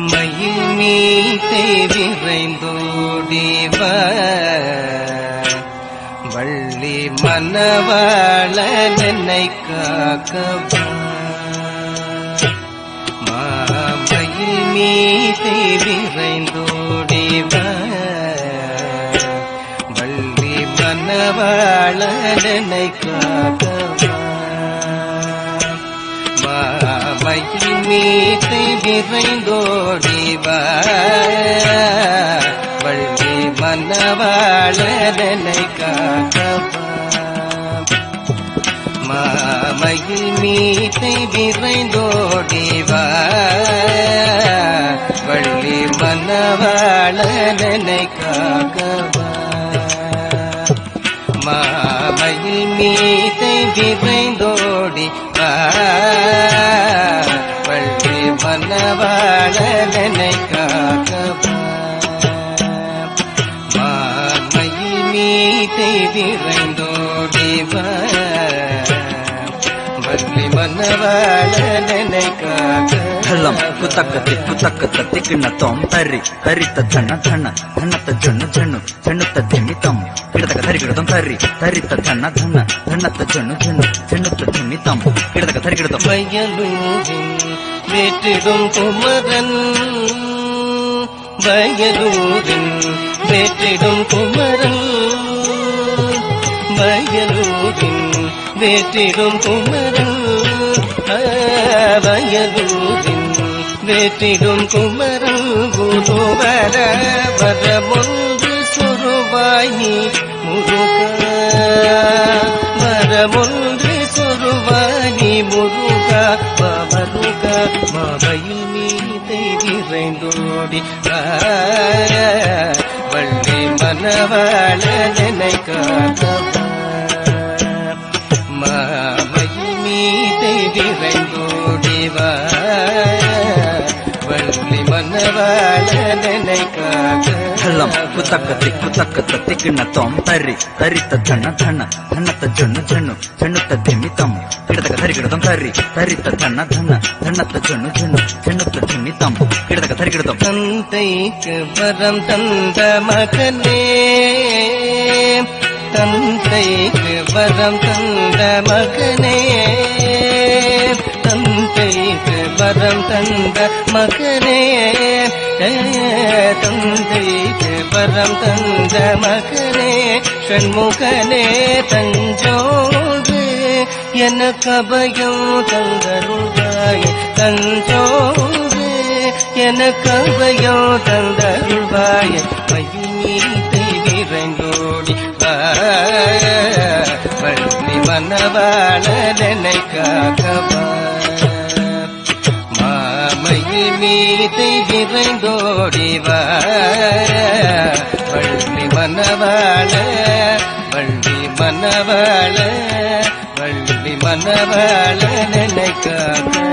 மயில் மீதே விரைந்தோடிவ வள்ளி மணவாள என்னை காக்கவா மாமயில் மீதே விரைந்தோடிவ வள்ளி மணவாள என்னை காக்கவா மாமயில் மீதே விரைந்தோடிவ வள்ளி மணவாள என்னை காக்கவா மாமயில் மீதே விரைந்தோடிவ வள்ளி மணவாள என்னை காக்கவா மாமயில் மீதே விரைந்தோடிவ வள்ளி மணவாள என்னை காக்கவா மாமயில் மீதே விரைந்தோடிவ வள்ளி மணவாள என்னை காக்கவா ढल्लम कुतक तिक्किणतों तर्रि तर्रित धन धन धनत जनु जनु जनुत धिमितं किडतक तरिगिडतं तर्रि तर्रित धन धन धनत जनु जनु जनुत धिमितं किडतक तरिगिडतं வயலூரின் வேற்றிடும் குமரன் வயலூரின் வேற்றிடும் குமரன் வயலூரின் வேற்றிடும் குமரன் வயலூரின் வேற்றிடும் குமரன் குருவர வரமொன்று சொருவாய் நீ முருகா வரமொன்று சொருவாய் நீ முருகா மருகா மாமயில் மீதே விரைந்தோடி வள்ளி மணவாள என்னை காக்கவா மாமயில் மீதே விரைந்தோடிவ வள்ளி மணவாள என்னை காக்கவா ढल्लम कुतक तिक्किणतों तर्रि तर्रित धन धन धनत जनु जनु जनुत धिमितं किडतक तरिगिडतं तर्रि तर्रित धन धन धनत जनु जनु जनुत धिमितं किडतक तरिगिडतं தந்தைக்கு வரம் தந்த மகனே தந்தைக்கு வரம் தந்த மகனே தந்தைக்கு வரம் தந்த மகனே தந்தைக்கு வரம் தந்த மகனே ஷண்முகனே தஞ்சோடு எனக்கு அபயம் தந்தருள்வாய் தஞ்சோடு எனக்கு அபயம் தந்தருள்வாய் மயில் மீதே விரைந்தோடி வள்ளி மணவாள என்னை காக்கவா மாமயில் மீதே விரைந்தோடிவ வள்ளி மணவாள வள்ளி மணவாள வள்ளி மணவாள என்னை காக்கவா